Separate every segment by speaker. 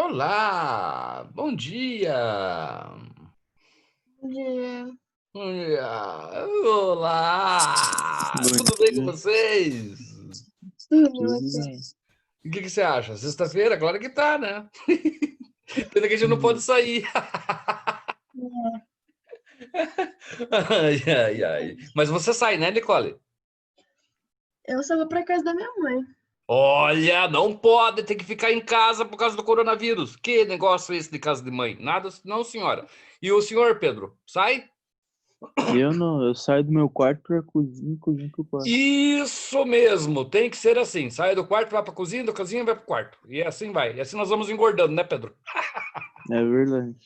Speaker 1: Olá, bom dia.
Speaker 2: Bom dia.
Speaker 1: Bom dia. Olá,
Speaker 3: Bom
Speaker 1: tudo bem com
Speaker 3: dia,
Speaker 1: vocês?
Speaker 2: Tudo
Speaker 3: tudo
Speaker 2: você?
Speaker 3: bem.
Speaker 1: O que você acha? Sexta-feira, claro que tá, né? Pena que a gente não pode sair. Ai, ai, ai. Mas você sai, né, Nicole?
Speaker 2: Eu só vou pra casa da minha mãe.
Speaker 1: Olha, não pode, tem que ficar em casa por causa do coronavírus. Que negócio é esse de casa de mãe? Nada, não, senhora. E o senhor, Pedro, sai?
Speaker 3: Eu não, eu saio do meu quarto pra cozinha, cozinha pro quarto.
Speaker 1: Isso mesmo, tem que ser assim. Sai do quarto, vai para a cozinha, da cozinha vai para o quarto. E assim vai. E assim nós vamos engordando, né, Pedro?
Speaker 3: É verdade.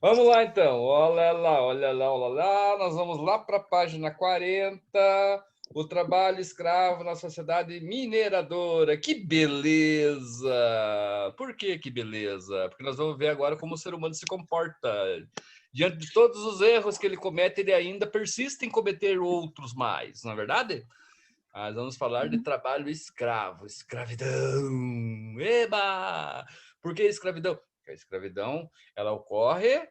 Speaker 1: Vamos lá, então. Olha lá, olha lá, olha lá. Nós vamos lá para a página 40. O trabalho escravo na sociedade mineradora. Que beleza! Por que que beleza? Porque nós vamos ver agora como o ser humano se comporta. Diante de todos os erros que ele comete, ele ainda persiste em cometer outros mais, não é verdade? Mas vamos falar de trabalho escravo, escravidão. Eba! Por que escravidão? Porque a escravidão, ela ocorre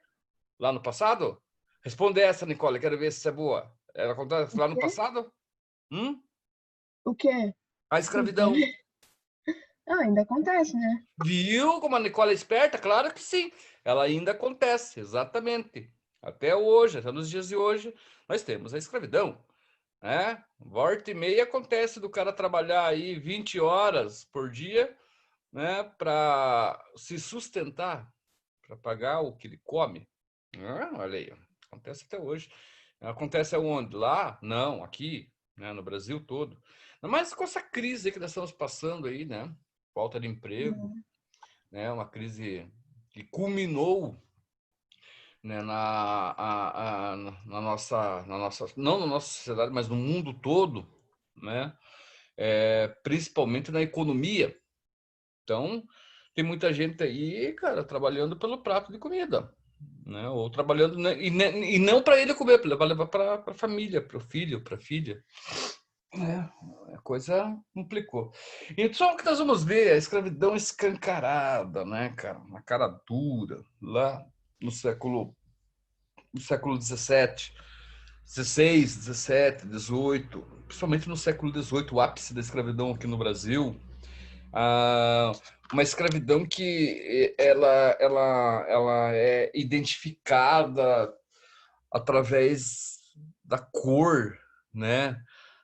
Speaker 1: lá no passado? Responde essa, Nicole, quero ver se é boa. Ela acontece
Speaker 2: O
Speaker 1: lá no
Speaker 2: quê?
Speaker 1: passado? Hum?
Speaker 2: O quê?
Speaker 1: A
Speaker 2: O quê?
Speaker 1: escravidão.
Speaker 2: Ah, ainda acontece, né?
Speaker 1: Viu como a Nicole é esperta? Claro que sim. Ela ainda acontece, exatamente. Até hoje, até nos dias de hoje, nós temos a escravidão. Né? Volta e meia acontece do cara trabalhar aí 20 horas por dia, né, para se sustentar, para pagar o que ele come. Olha aí, acontece até hoje. Acontece aonde? Lá? Não, aqui, né, no Brasil todo. Mas com essa crise que nós estamos passando aí, né? Falta de emprego, né? Uma crise que culminou, né, na nossa, não na nossa sociedade, mas no mundo todo, né? Principalmente na economia. Então, tem muita gente aí, cara, trabalhando pelo prato de comida, né? Ou trabalhando, né? E não para ele comer, para levar para a família, para o filho, para a filha. A coisa complicou. Então, o que nós vamos ver é a escravidão escancarada, né, cara? Uma cara dura, lá no século 17, 16, 17, 18, principalmente no século 18, o ápice da escravidão aqui no Brasil. Ah, uma escravidão que ela é identificada através da cor, né?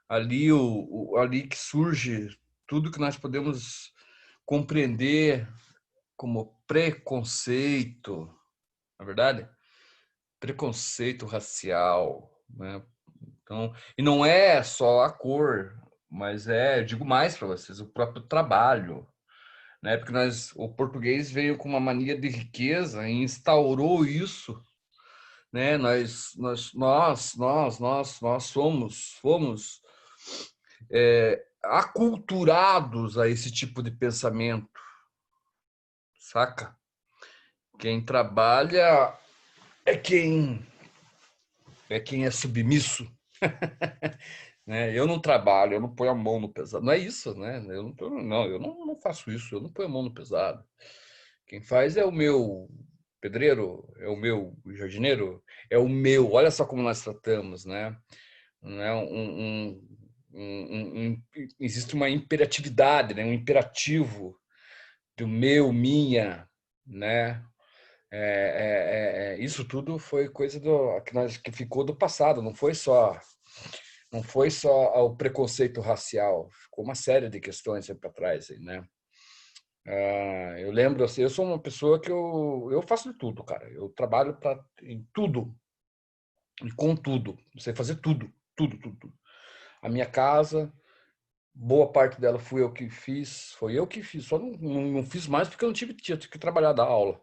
Speaker 1: Ali que surge tudo que nós podemos compreender como preconceito, na verdade, preconceito racial, né? Então, e não é só a cor, mas eu digo mais para vocês, o próprio trabalho, né? Porque o português veio com uma mania de riqueza e instaurou isso, né? Nós fomos aculturados a esse tipo de pensamento, saca? Quem trabalha é quem é submisso, né? Eu não trabalho, eu não ponho a mão no pesado. Não é isso, né? Eu não faço isso, eu não ponho a mão no pesado. Quem faz é o meu pedreiro, é o meu jardineiro, é o meu. Olha só como nós tratamos, né? Não é existe uma imperatividade, né? Um imperativo do meu, minha, né? Isso tudo foi coisa que ficou do passado, não foi só o preconceito racial, ficou uma série de questões para trás, né? Eu lembro, assim, eu sou uma pessoa que eu faço de tudo, cara. Eu trabalho em tudo e com tudo. Sei fazer tudo, tudo, tudo, tudo. A minha casa, boa parte dela fui eu que fiz, foi eu que fiz. Só não fiz mais porque eu não tinha que trabalhar, dar aula.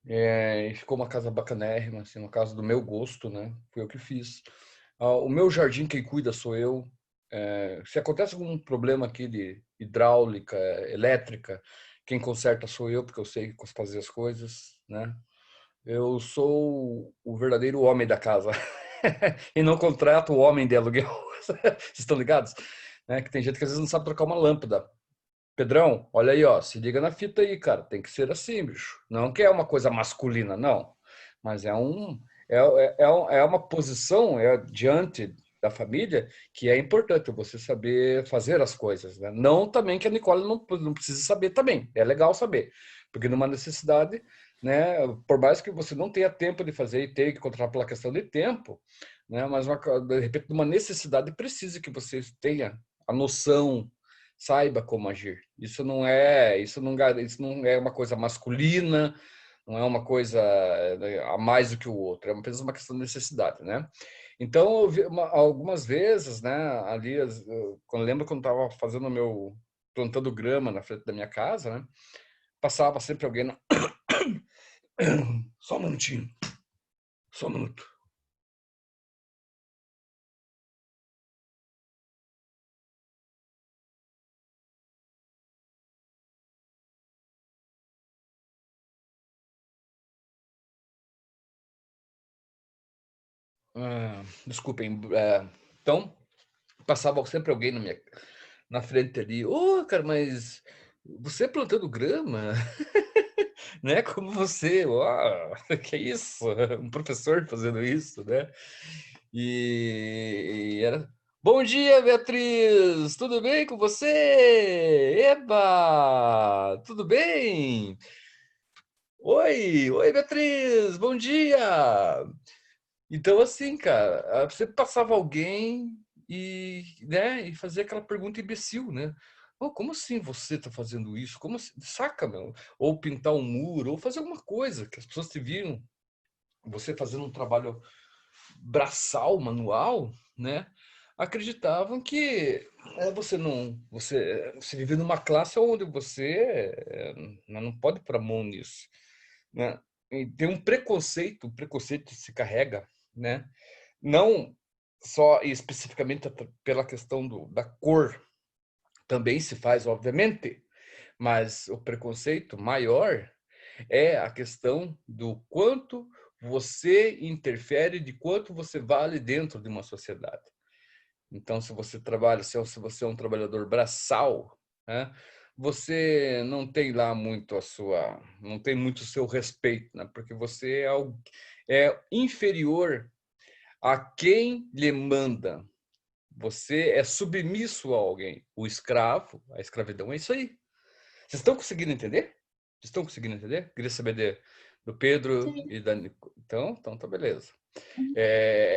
Speaker 1: E ficou uma casa bacanérrima, assim, uma casa do meu gosto, né? Fui eu que fiz. O meu jardim, quem cuida sou eu. Se acontece algum problema aqui de hidráulica, elétrica, quem conserta sou eu, porque eu sei fazer as coisas, né? Eu sou o verdadeiro homem da casa e não contrato o homem de aluguel. Vocês estão ligados? Que tem gente que às vezes não sabe trocar uma lâmpada. Pedrão, olha aí, ó, se liga na fita aí, cara. Tem que ser assim, bicho. Não que é uma coisa masculina, não. Mas é uma posição diante da família que é importante você saber fazer as coisas, né? Não também que a Nicole não precise saber também. É legal saber. Porque numa necessidade, né? Por mais que você não tenha tempo de fazer e tenha que controlar pela questão de tempo, né? Mas de repente, numa necessidade precisa que você tenha a noção, saiba como agir. Isso não é uma coisa masculina, não é uma coisa a mais do que o outro, é apenas uma questão de necessidadi, né? Então, algumas vezes, né, ali, quando eu lembro quando estava fazendo o meu plantando grama na frente da minha casa, né, passava sempre alguém na... Só um minutinho, só um minuto. Desculpem. Então, passava sempre alguém na frente ali. Ô, cara, mas você plantando grama? Né? Como você, uau, que isso? Um professor fazendo isso, né? E era. Bom dia, Beatriz! Tudo bem com você? Eba! Tudo bem? Oi, Beatriz! Bom dia! Então, assim, cara, você passava alguém e fazia aquela pergunta imbecil, né? Oh, como assim você está fazendo isso? Como assim? Saca, meu? Ou pintar um muro, ou fazer alguma coisa que as pessoas te viram você fazendo um trabalho braçal, manual, né? Acreditavam que você vive numa classe onde você não pode pôr a mão nisso, né? E tem um preconceito se carrega, né? Não só e especificamente pela questão da cor, também se faz, obviamente, mas o preconceito maior é a questão do quanto você interfere, de quanto você vale dentro de uma sociedade. Então, se você trabalha, se você é um trabalhador braçal, né, você não tem lá muito não tem muito o seu respeito, né, porque você é inferior a quem lhe manda. Você é submisso a alguém. O escravo, a escravidão é isso aí. Vocês estão conseguindo entender? Vocês estão conseguindo entender? Queria saber do Pedro
Speaker 2: Sim.
Speaker 1: e da Nico. Então tá beleza.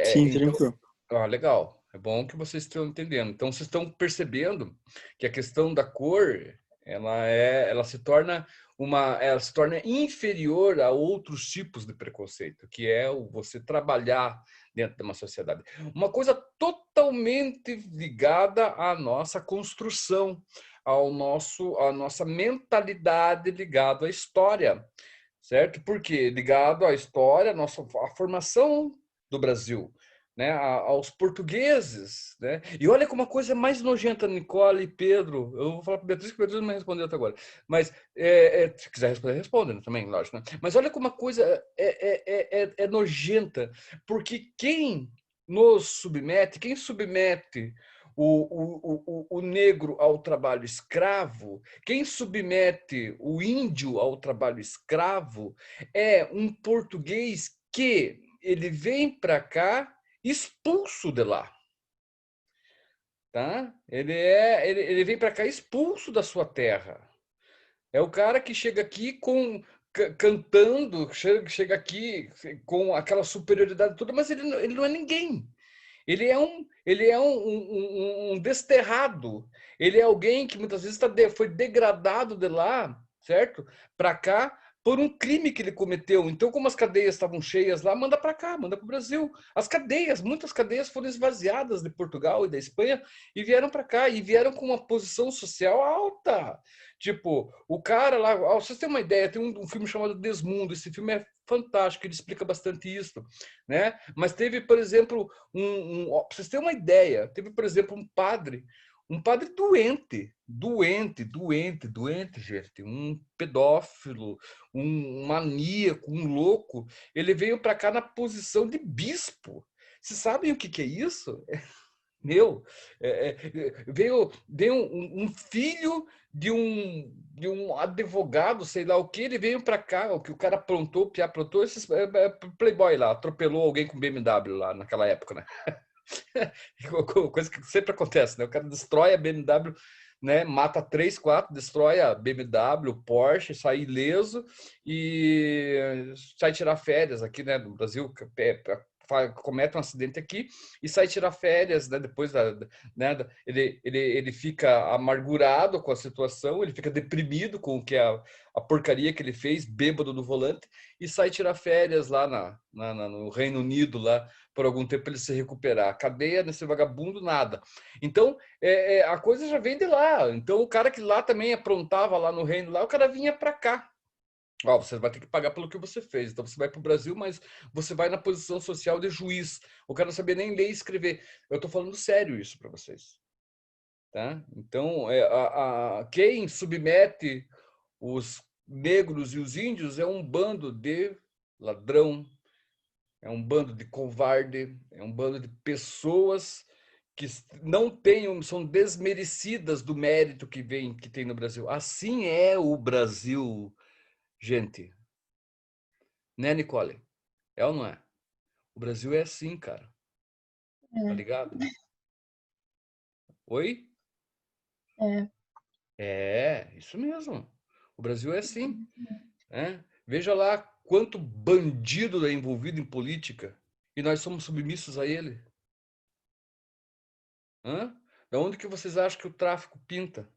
Speaker 3: Sim,
Speaker 1: Então,
Speaker 3: tranquilo.
Speaker 1: legal. É bom que vocês estão entendendo. Então, vocês estão percebendo que a questão da cor, ela se torna inferior a outros tipos de preconceito, que é o você trabalhar dentro de uma sociedade. Uma coisa totalmente ligada à nossa construção, à nossa mentalidade ligada à história, certo? Porque ligado à história, à formação do Brasil, né? Aos portugueses, né? E olha como a coisa é mais nojenta, Nicole e Pedro. Eu vou falar para Beatriz, que Beatriz não me respondeu até agora. Mas se quiser responder, responda, né? Também, lógico. Né? Mas olha como a coisa é nojenta, porque quem submete o negro ao trabalho escravo, quem submete o índio ao trabalho escravo é um português que ele vem para cá expulso de lá, tá? Ele vem para cá expulso da sua terra. É o cara que chega aqui cantando, chega aqui com aquela superioridade toda, mas ele não é ninguém. Ele é um desterrado. Ele é alguém que muitas vezes foi degradado de lá, certo? Para cá, por um crime que ele cometeu. Então, como as cadeias estavam cheias lá, manda para cá, manda para o Brasil. Muitas cadeias foram esvaziadas de Portugal e da Espanha e vieram para cá. E vieram com uma posição social alta. Tipo, o cara lá, vocês têm uma ideia, tem um filme chamado Desmundo. Esse filme é fantástico, ele explica bastante isso, né? Mas teve, por exemplo, para vocês terem uma ideia, teve, por exemplo, um padre doente, gente, um pedófilo, um maníaco, um louco. Ele veio para cá na posição de bispo. Vocês sabem o que é isso? Meu, veio um filho de um advogado, sei lá o que, ele veio para cá, o que o cara aprontou, o Piá aprontou, esses playboy lá, atropelou alguém com BMW lá naquela época, né? Coisa que sempre acontece, né? O cara destrói a BMW, né? Mata 3, 4, destrói a BMW, o Porsche, sai ileso e sai tirar férias aqui, né? No Brasil, comete um acidente aqui e sai tirar férias, né? Depois né? Ele fica amargurado com a situação, ele fica deprimido com o que a porcaria que ele fez, bêbado no volante, e sai tirar férias lá no Reino Unido, lá por algum tempo para ele se recuperar. Cadeia nesse vagabundo, nada. Então, a coisa já vem de lá. Então, o cara que lá também aprontava lá no reino, lá, o cara vinha para cá. Ó, você vai ter que pagar pelo que você fez. Então, você vai para o Brasil, mas você vai na posição social de juiz. O cara não sabia nem ler e escrever. Eu estou falando sério isso para vocês. Tá? Então, quem submete os negros e os índios é um bando de ladrão, é um bando de covarde, é um bando de pessoas que não tenham, são desmerecidas do mérito que tem no Brasil. Assim é o Brasil, gente. Né, Nicole? É ou não é? O Brasil é assim, cara. Tá
Speaker 2: É,
Speaker 1: ligado? Oi?
Speaker 2: é.
Speaker 1: Isso mesmo. O Brasil é assim. Né? Veja lá quanto bandido é envolvido em política e nós somos submissos a ele. Hã? Da onde que vocês acham que o tráfico pinta?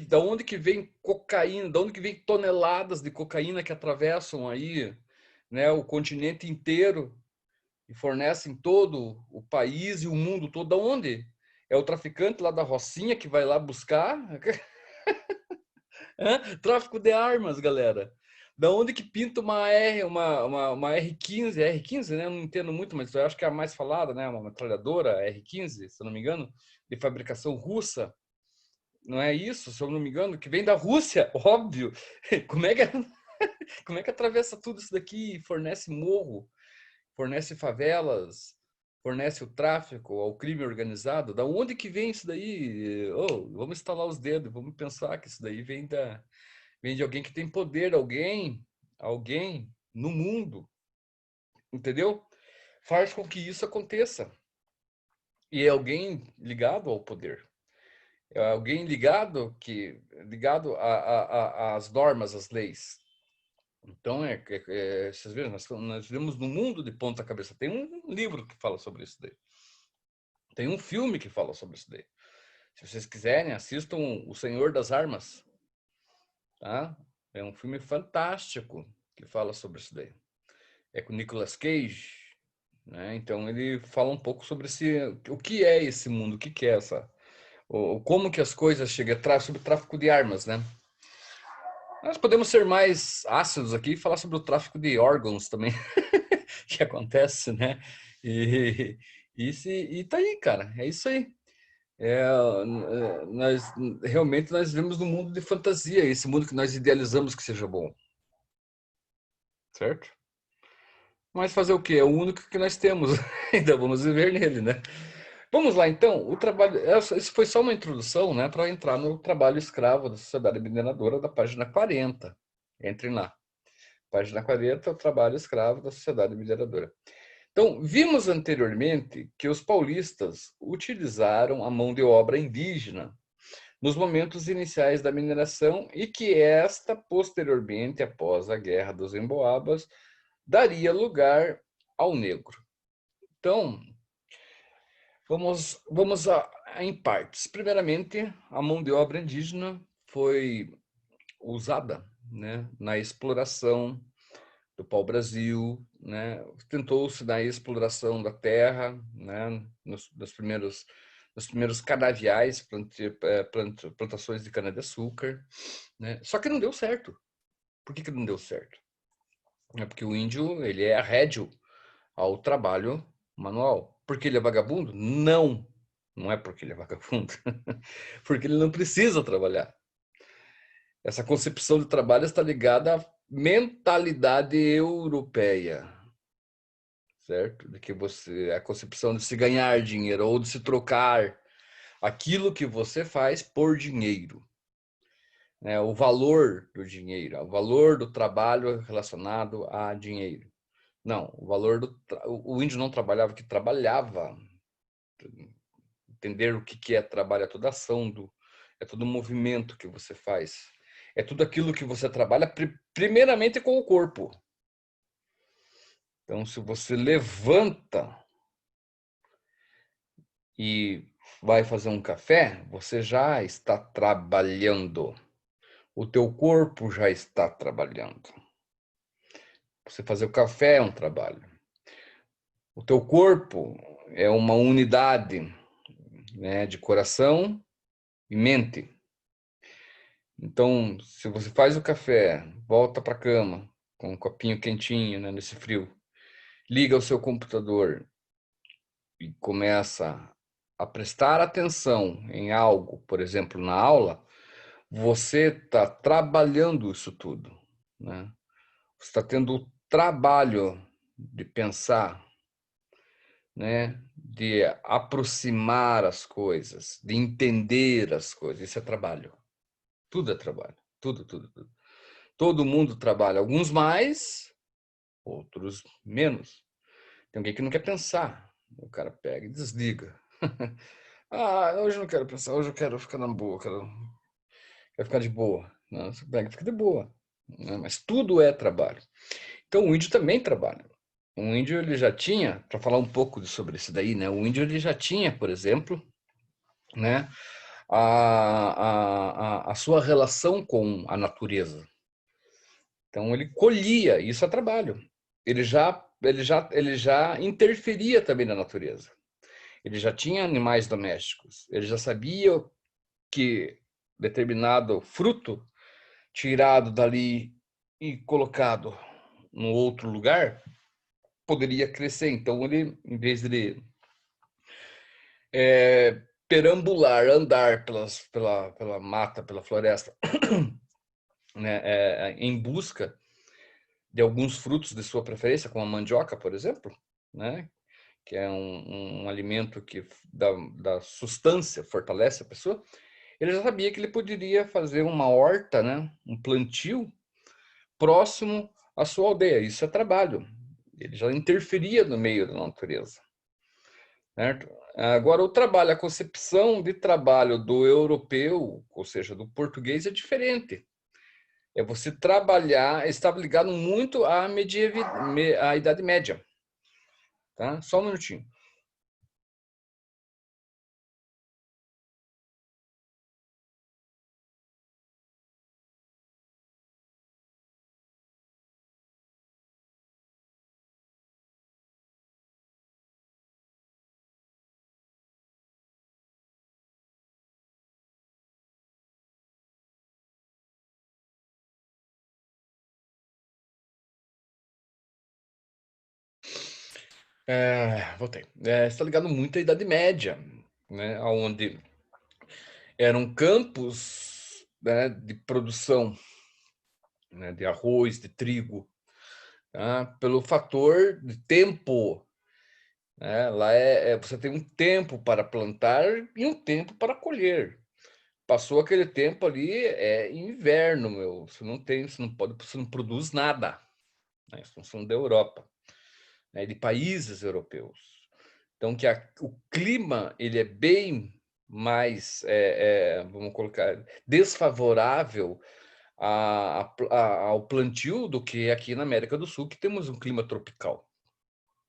Speaker 1: Da onde que vem cocaína? Da onde que vem toneladas de cocaína que atravessam aí, né, o continente inteiro e fornecem todo o país e o mundo todo? Da onde? É o traficante lá da Rocinha que vai lá buscar? Tráfico de armas, galera. Da onde que pinta uma R15? R15, né? Eu não entendo muito, mas eu acho que é a mais falada, né? Uma metralhadora R15, se eu não me engano, de fabricação russa. Não é isso, se eu não me engano, que vem da Rússia, óbvio. Como é que, como é que atravessa tudo isso daqui e fornece morro, fornece favelas, fornece o tráfico, ao crime organizado? Da onde que vem isso daí? Oh, vamos estalar os dedos, vamos pensar que isso daí vem de alguém que tem poder, alguém no mundo, entendeu? Faz com que isso aconteça. E é alguém ligado ao poder. É alguém ligado às normas, às leis. Então, vocês viram, nós vivemos num mundo de ponta cabeça. Tem um livro que fala sobre isso daí. Tem um filme que fala sobre isso daí. Se vocês quiserem, assistam O Senhor das Armas. Tá? É um filme fantástico que fala sobre isso daí. É com Nicolas Cage. Né? Então, ele fala um pouco sobre o que é esse mundo, o que é como que as coisas chegam, sobre o tráfico de armas, né? Nós podemos ser mais ácidos aqui e falar sobre o tráfico de órgãos também, que acontece, né? E, e tá aí, cara, é isso aí. Nós realmente nós vivemos num mundo de fantasia, esse mundo que nós idealizamos que seja bom, certo? Mas fazer o quê? É o único que nós temos, ainda vamos viver nele, né? Vamos lá, então. O trabalho, isso foi só uma introdução, né, para entrar no trabalho escravo da sociedade mineradora da página 40. Entrem lá. Página 40, o trabalho escravo da sociedade mineradora. Então, vimos anteriormente que os paulistas utilizaram a mão de obra indígena nos momentos iniciais da mineração e que esta, posteriormente, após a Guerra dos Emboabas, daria lugar ao negro. Então, vamos em partes. Primeiramente, a mão de obra indígena foi usada, né, na exploração do pau-brasil, né? Tentou-se na exploração da terra, né? Nos primeiros canaviais, plantações de cana-de-açúcar, né? Só que não deu certo. Por que não deu certo? É porque o índio ele é arrédio ao trabalho manual. Porque ele é vagabundo? Não, não é porque ele é vagabundo. Porque ele não precisa trabalhar. Essa concepção de trabalho está ligada à mentalidade europeia, certo? De que a concepção de se ganhar dinheiro ou de se trocar aquilo que você faz por dinheiro. né, o valor do dinheiro, o valor do trabalho relacionado a dinheiro. Não, o valor o índio não trabalhava, que trabalhava. Entender o que é trabalho, é toda ação, é todo movimento que você faz. É tudo aquilo que você trabalha, primeiramente com o corpo. Então, se você levanta e vai fazer um café, você já está trabalhando. O teu corpo já está trabalhando. Você fazer o café é um trabalho. O teu corpo é uma unidade, né, de coração e mente. Então, se você faz o café, volta para a cama com um copinho quentinho, né, nesse frio, liga o seu computador e começa a prestar atenção em algo, por exemplo, na aula, você está trabalhando isso tudo, né? Você está tendo o trabalho de pensar, né? De aproximar as coisas, de entender as coisas. Isso é trabalho. Tudo é trabalho. Tudo, tudo, tudo. Todo mundo trabalha, alguns mais, outros menos. Tem alguém que não quer pensar. O cara pega e desliga. Hoje eu não quero pensar, hoje eu quero ficar na boa, quero ficar de boa. Não, você pega e fica de boa. Mas tudo é trabalho. Então o índio também trabalha. O índio ele já tinha, para falar um pouco sobre isso daí, né? O índio ele já tinha, por exemplo, né, a sua relação com a natureza. Então ele colhia, isso é trabalho. Ele já interferia também na natureza. Ele já tinha animais domésticos. Ele já sabia que determinado fruto tirado dali e colocado no outro lugar poderia crescer. Então ele, em vez de perambular, andar pela mata, pela floresta, né, em busca de alguns frutos de sua preferência, como a mandioca, por exemplo, né, que é um alimento que da substância fortalece a pessoa, ele já sabia que ele poderia fazer uma horta, né, um plantio próximo à sua aldeia. Isso é trabalho. Ele já interferia no meio da natureza. Certo? Agora, o trabalho, a concepção de trabalho do europeu, ou seja, do português, é diferente. É você trabalhar, estava ligado muito à Idade Média. Tá? Só um minutinho. Voltei. Está ligado muito à Idade Média, né? Onde eram campos, né, de produção, né, de arroz, de trigo, tá? Pelo fator de tempo. Né? Lá você tem um tempo para plantar e um tempo para colher. Passou aquele tempo ali, é inverno, meu. Você não tem, você não pode, você não produz nada. Né? Estamos falando da Europa, né? De países europeus. Então, o clima ele é bem mais, vamos colocar, desfavorável ao plantio do que aqui na América do Sul, que temos um clima tropical,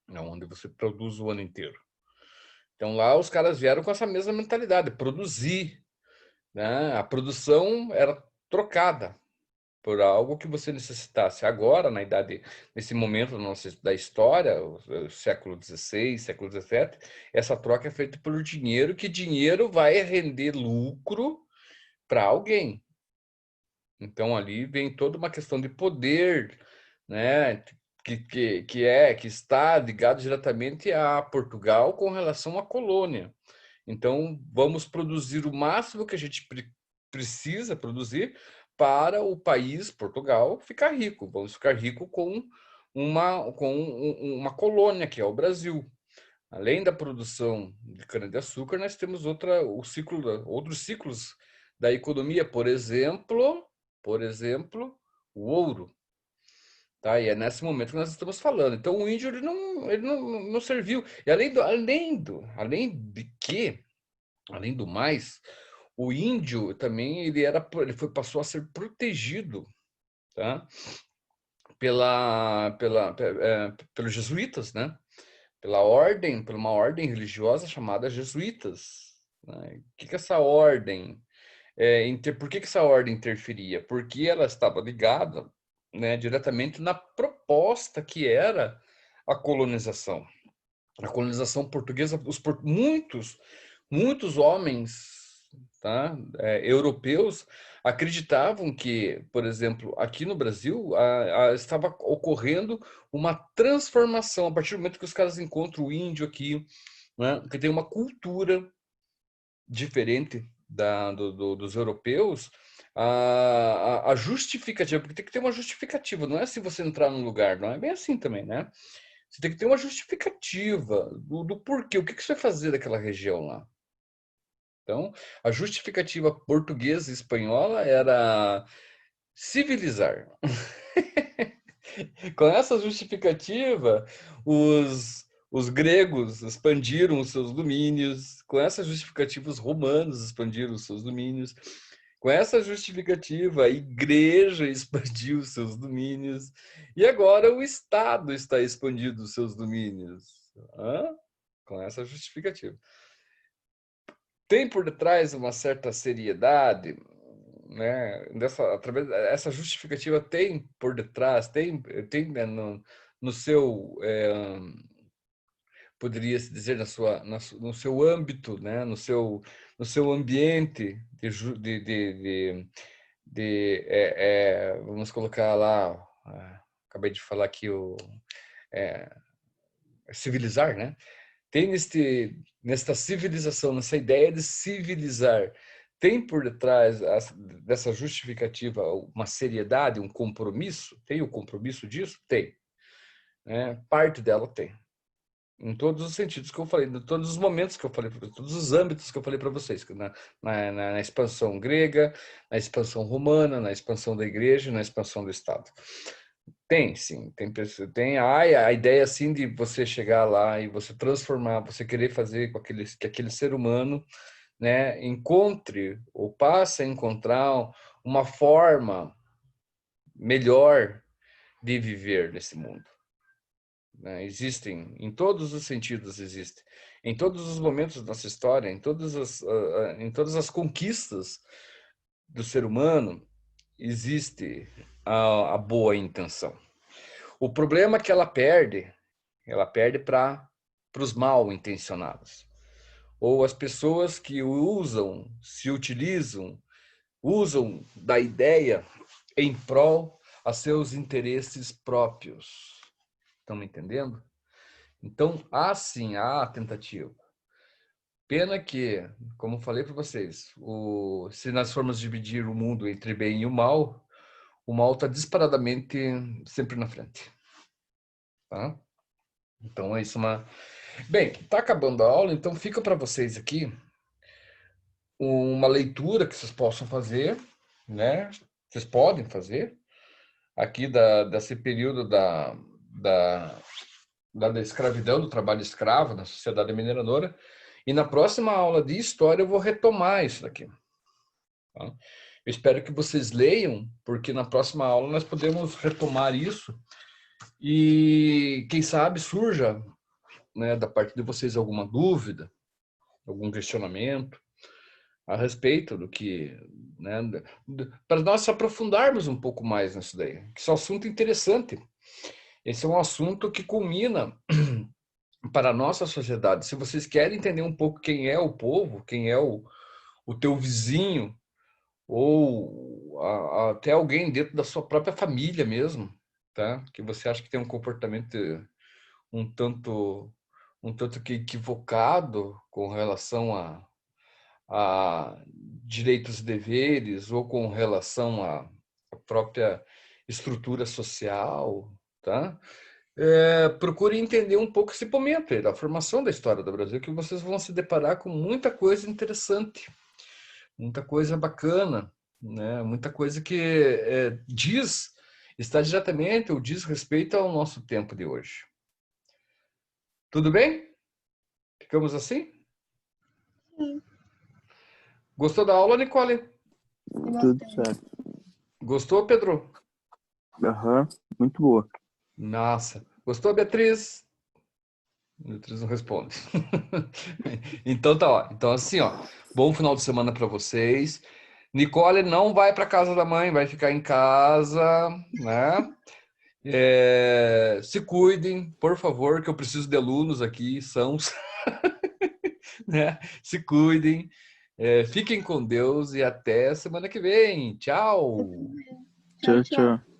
Speaker 1: né? Onde você produz o ano inteiro. Então, lá os caras vieram com essa mesma mentalidade, produzir. Né? A produção era trocada por algo que você necessitasse. Agora, nesse momento da história, o século XVI, século XVII, essa troca é feita por dinheiro, que dinheiro vai render lucro para alguém. Então, ali vem toda uma questão de poder, né? Que está ligado diretamente a Portugal com relação à colônia. Então, vamos produzir o máximo que a gente precisa produzir para o país, Portugal, ficar rico. Vamos ficar rico com uma colônia, que é o Brasil. Além da produção de cana-de-açúcar, nós temos outros ciclos da economia, por exemplo, o ouro. Tá? E é nesse momento que nós estamos falando. Então, o índio ele não serviu. E além do mais, o índio também passou a ser protegido, tá? Pelos jesuítas, né? Por uma ordem religiosa chamada jesuítas. Né? Que essa ordem por que essa ordem interferia? Porque ela estava ligada, né, diretamente na proposta que era a colonização. A colonização portuguesa, muitos homens, tá, europeus acreditavam que, por exemplo, aqui no Brasil, estava ocorrendo uma transformação a partir do momento que os caras encontram o índio aqui, né, que tem uma cultura diferente dos europeus, a justificativa, porque tem que ter uma justificativa, não é se você entrar num lugar, não é bem assim também, né? Você tem que ter uma justificativa do porquê, o que você vai fazer daquela região lá. Então, a justificativa portuguesa e espanhola era civilizar. Com essa justificativa, os gregos expandiram os seus domínios, com essa justificativa, os romanos expandiram os seus domínios, com essa justificativa, a igreja expandiu os seus domínios, e agora o Estado está expandindo os seus domínios. Com essa justificativa. Tem por detrás uma certa seriedade, né? Essa justificativa tem por detrás, tem né, no seu, poderia-se dizer, no seu âmbito, né? no seu ambiente vamos colocar lá, acabei de falar aqui, civilizar, né? Tem nesta civilização, nessa ideia de civilizar, tem por detrás dessa justificativa uma seriedade, um compromisso? Tem o compromisso disso? Tem. Parte dela tem. Em todos os sentidos que eu falei, em todos os momentos que eu falei, todos os âmbitos que eu falei para vocês, na expansão grega, na expansão romana, na expansão da igreja, na expansão do Estado. Tem, sim. Tem a ideia, assim, de você chegar lá e você transformar, você querer fazer com que aquele ser humano, né, encontre ou passe a encontrar uma forma melhor de viver nesse mundo. Né? Existem, em todos os sentidos existem. Em todos os momentos da nossa história, em todas as conquistas do ser humano, existe a boa intenção. O problema é que ela perde para os mal intencionados. Ou as pessoas que usam da ideia em prol a seus interesses próprios. Estão me entendendo? Então, sim, há a tentativa. Pena que, como falei para vocês, se nós formos dividir o mundo entre bem e o mal está disparadamente sempre na frente. Tá? Então, é isso. Bem, está acabando a aula, então fica para vocês aqui uma leitura que vocês possam fazer, né? Vocês podem fazer aqui desse período da escravidão, do trabalho escravo na sociedade mineradora. E na próxima aula de história eu vou retomar isso daqui. Tá? Eu espero que vocês leiam, porque na próxima aula nós podemos retomar isso e, quem sabe, surja, né, da parte de vocês alguma dúvida, algum questionamento a respeito do que, né, para nós aprofundarmos um pouco mais nisso daí. Esse é um assunto interessante. Esse é um assunto que culmina para a nossa sociedade. Se vocês querem entender um pouco quem é o povo, quem é o teu vizinho, ou até alguém dentro da sua própria família mesmo, tá? Que você acha que tem um comportamento um tanto que equivocado com relação a direitos e deveres, ou com relação à própria estrutura social, tá? Procure entender um pouco esse momento aí, da formação da história do Brasil, que vocês vão se deparar com muita coisa interessante. muita coisa bacana, né? Muita coisa que está diretamente ou diz respeito ao nosso tempo de hoje. Tudo bem? Ficamos assim?
Speaker 2: Sim,
Speaker 1: Gostou da aula, Nicole?
Speaker 2: eu
Speaker 3: Tudo
Speaker 2: gostei.
Speaker 3: certo.
Speaker 1: Gostou, Pedro?
Speaker 3: Aham, muito boa.
Speaker 1: Nossa. Gostou, Beatriz? Beatriz não responde. Então tá, ó. Então assim, ó. Bom final de semana para vocês. Nicole não vai para casa da mãe, vai ficar em casa, né? Se cuidem, por favor, que eu preciso de alunos aqui, sãos, né? Se cuidem. Fiquem com Deus e até semana que vem. Tchau!
Speaker 2: Tchau,
Speaker 3: Tchau,
Speaker 2: tchau.
Speaker 3: tchau.